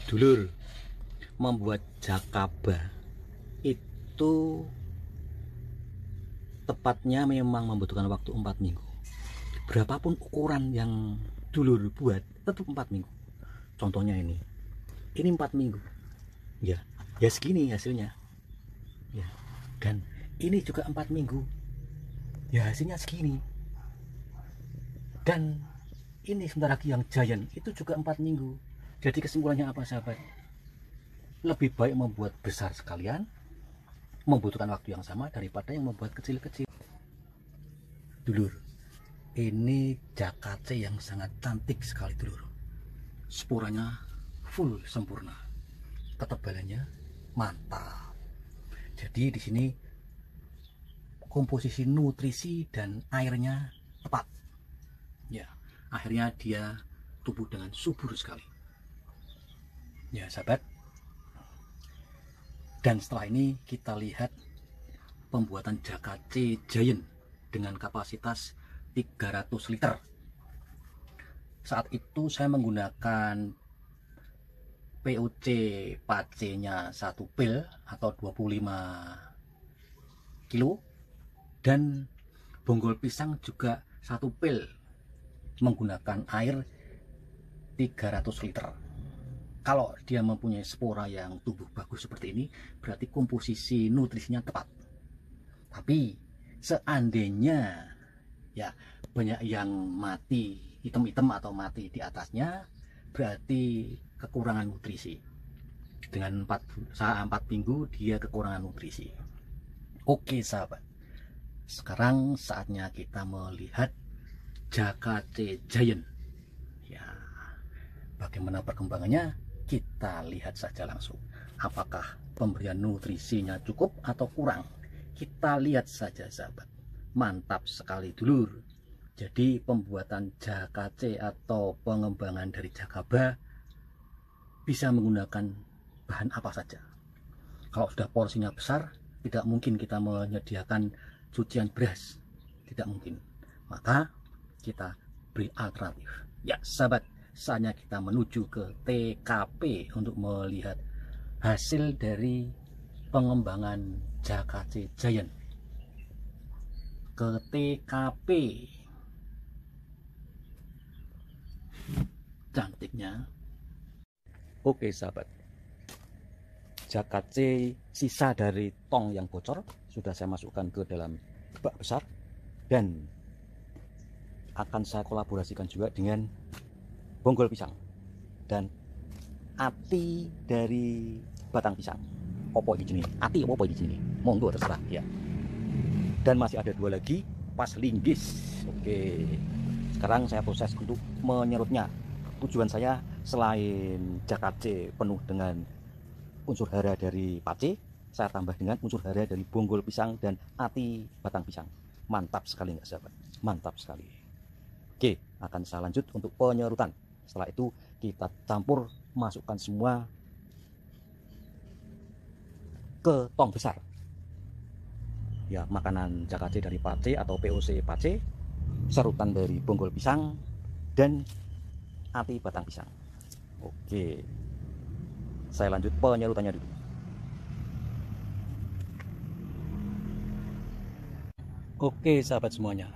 Dulur, membuat jakaba itu tepatnya memang membutuhkan waktu 4 minggu. Berapapun ukuran yang dulur buat, tetap 4 minggu. Contohnya ini 4 minggu. Ya, ya segini hasilnya. Ya, dan ini juga 4 minggu. Ya hasilnya segini. Dan ini sebentar lagi yang giant itu juga 4 minggu. Jadi kesimpulannya apa sahabat? Lebih baik membuat besar sekalian, membutuhkan waktu yang sama daripada yang membuat kecil-kecil. Dulur, ini jakace yang sangat cantik sekali dulur. Sporanya full sempurna, ketebalannya mantap. Jadi di sini komposisi nutrisi dan airnya tepat. Ya, akhirnya dia tumbuh dengan subur sekali. Ya sahabat. Dan setelah ini kita lihat pembuatan jakace giant dengan kapasitas 300 liter. Saat itu saya menggunakan POC pace-nya 1 pil atau 25 kilo dan bonggol pisang juga 1 pil menggunakan air 300 liter. Kalau dia mempunyai spora yang tumbuh bagus seperti ini, berarti komposisi nutrisinya tepat. Tapi seandainya ya banyak yang mati hitam-hitam atau mati di atasnya, berarti kekurangan nutrisi. Dengan 4 minggu dia kekurangan nutrisi. Oke sahabat, sekarang saatnya kita melihat jakace giant. Ya, bagaimana perkembangannya kita lihat saja langsung. Apakah pemberian nutrisinya cukup atau kurang? Kita lihat saja sahabat. Mantap sekali dulur. Jadi pembuatan jakace atau pengembangan dari jakaba bisa menggunakan bahan apa saja. Kalau sudah porsinya besar, tidak mungkin kita menyediakan cucian beras, tidak mungkin. Maka kita beri alternatif. Ya sahabat, saatnya kita menuju ke TKP untuk melihat hasil dari pengembangan jakace giant. Ke TKP. Cantiknya. Oke sahabat, jakace sisa dari tong yang bocor sudah saya masukkan ke dalam bak besar dan akan saya kolaborasikan juga dengan bonggol pisang dan ati dari batang pisang. Opo di sini, ati opo di sini, monggo terserah ya. Dan masih ada 2 lagi pas linggis. Oke, sekarang saya proses untuk menyerutnya. Tujuan saya selain jakace penuh dengan unsur hara dari pace, saya tambah dengan unsur hara dari bonggol pisang dan ati batang pisang. Mantap sekali nggak sahabat? Mantap sekali. Oke, akan saya lanjut untuk penyerutan. Setelah itu kita campur, masukkan semua ke tong besar. Ya, makanan jakace dari pace atau POC pace, serutan dari bonggol pisang dan ati batang pisang. Oke, saya lanjut penyerutannya dulu. Oke sahabat semuanya,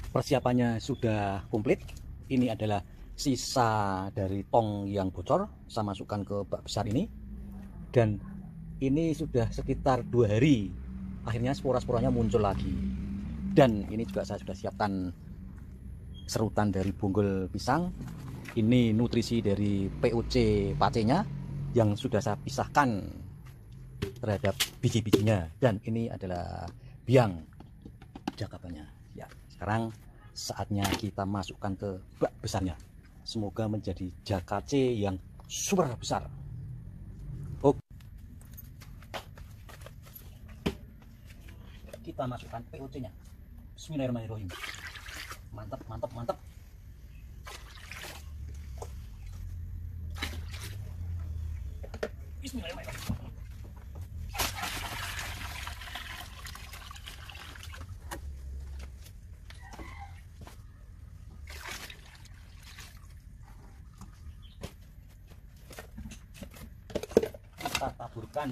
persiapannya sudah komplit. Ini adalah sisa dari tong yang bocor, saya masukkan ke bak besar ini. Dan ini sudah sekitar 2 hari, akhirnya spora-sporanya muncul lagi. Dan ini juga saya sudah siapkan serutan dari bonggol pisang. Ini nutrisi dari POC pace-nya yang sudah saya pisahkan terhadap biji-bijinya. Dan ini adalah biang jakabanya. Ya, sekarang saatnya kita masukkan ke bak besarnya. Semoga menjadi jakace yang super besar. Oke, kita masukkan POC-nya. Bismillahirrahmanirrahim. Mantap, mantap, mantap. Bismillahirrahmanirrahim. kita taburkan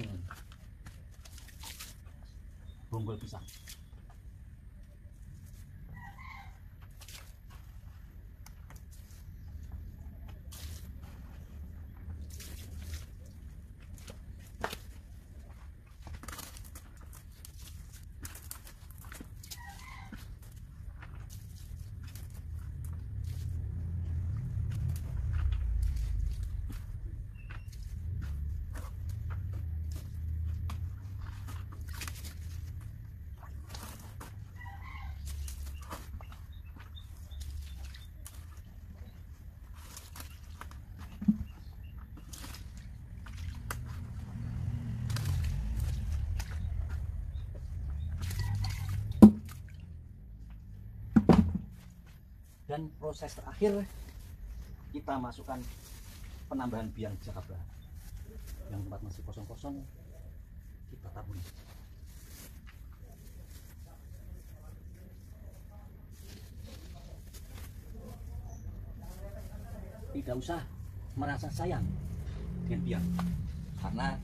bonggol pisang. Dan proses terakhir, kita masukkan penambahan biang jakaba. Yang tempat masih kosong-kosong, kita taburi. Tidak usah merasa sayang dengan biang, karena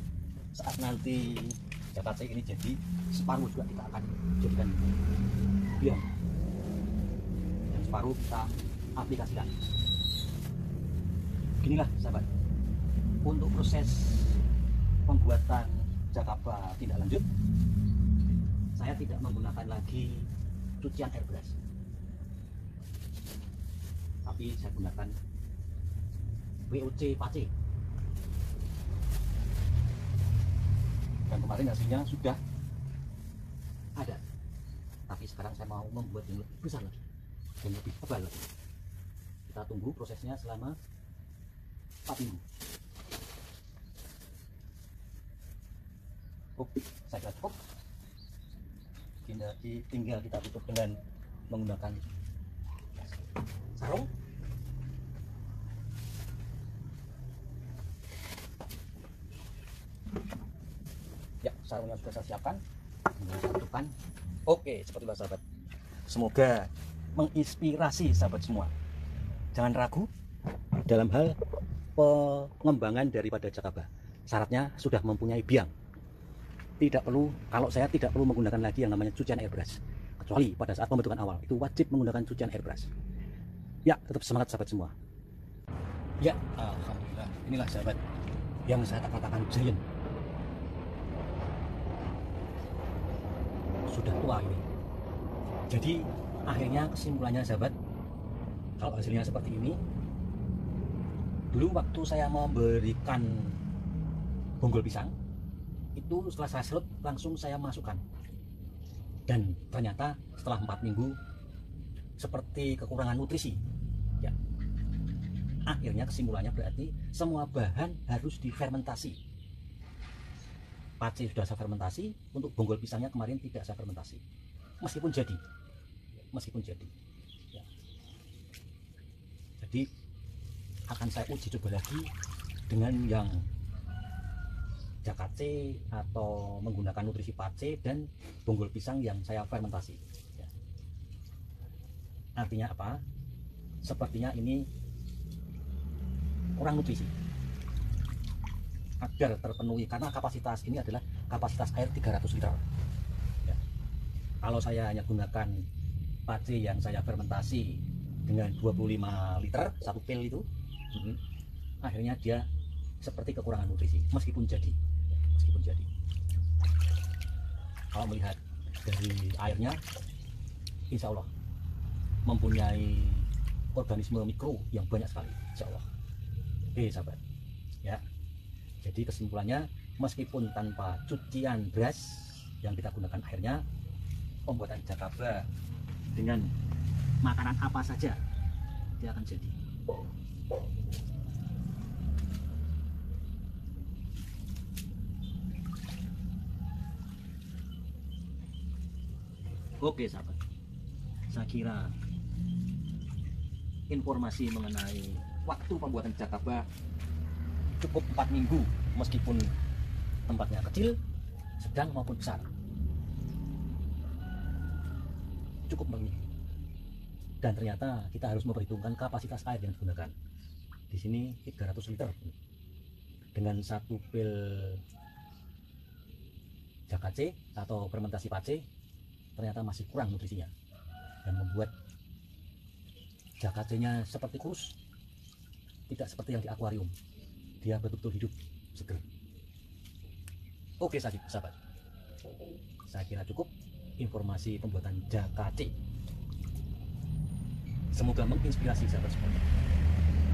saat nanti jakate ini jadi, separuh juga kita akan jadikan biang, baru kita aplikasikan. Beginilah sahabat, untuk proses pembuatan jakaba tindak lanjut, saya tidak menggunakan lagi cucian airbrush, tapi saya gunakan WOC pace. Dan kemarin hasilnya sudah ada, tapi sekarang saya mau membuat yang lebih besar lagi dan lebih tebal lagi. Kita tunggu prosesnya selama 4 minggu. Oke, saya kira cukup. Tinggal kita tutup dengan menggunakan sarung. Ya, sarungnya sudah saya siapkan. Tinggal saya tutupkan. Oke, sepertilah sahabat. Semoga menginspirasi sahabat semua. Jangan ragu dalam hal pengembangan daripada jakaba. Syaratnya sudah mempunyai biang. Tidak perlu, kalau saya tidak perlu menggunakan lagi yang namanya cucian airbrush, kecuali pada saat pembentukan awal itu wajib menggunakan cucian airbrush. Ya, tetap semangat sahabat semua. Ya, alhamdulillah, inilah sahabat yang saya katakan giant. Sudah tua ini. Jadi akhirnya kesimpulannya sahabat, kalau hasilnya seperti ini, dulu waktu saya memberikan bonggol pisang itu, setelah saya serut langsung saya masukkan, dan ternyata setelah 4 minggu seperti kekurangan nutrisi ya. Akhirnya kesimpulannya berarti semua bahan harus difermentasi. Pace sudah saya fermentasi, untuk bonggol pisangnya kemarin tidak saya fermentasi, meskipun jadi ya. Jadi akan saya uji coba lagi dengan yang jakace atau menggunakan nutrisi pace dan bonggol pisang yang saya fermentasi ya. Artinya apa? Sepertinya ini kurang nutrisi agar terpenuhi, karena kapasitas ini adalah kapasitas air 300 liter ya. Kalau saya hanya gunakan pace yang saya fermentasi dengan 25 liter satu pil itu, akhirnya dia seperti kekurangan nutrisi meskipun jadi. Kalau melihat dari airnya, insya Allah mempunyai organisme mikro yang banyak sekali, insya Allah. Oke sahabat ya, jadi kesimpulannya, meskipun tanpa cucian brush yang kita gunakan airnya, pembuatan jakaba dengan makanan apa saja dia akan jadi. Oke sahabat, saya kira informasi mengenai waktu pembuatan jakaba cukup 4 minggu, meskipun tempatnya kecil, sedang maupun besar, cukup banyak. Dan ternyata kita harus memperhitungkan kapasitas air yang digunakan. Di sini 300 liter dengan satu pil jakace atau fermentasi pace ternyata masih kurang nutrisinya dan membuat jakacenya seperti kurus, tidak seperti yang di akuarium. Dia betul-betul hidup, seger. Oke sahabat, saya kira cukup informasi pembuatan jakace. Semoga menginspirasi sahabat semuanya.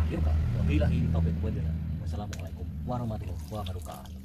Akhir kata, wabillahi taufiq wal hidayah. Wassalamualaikum warahmatullahi wabarakatuh.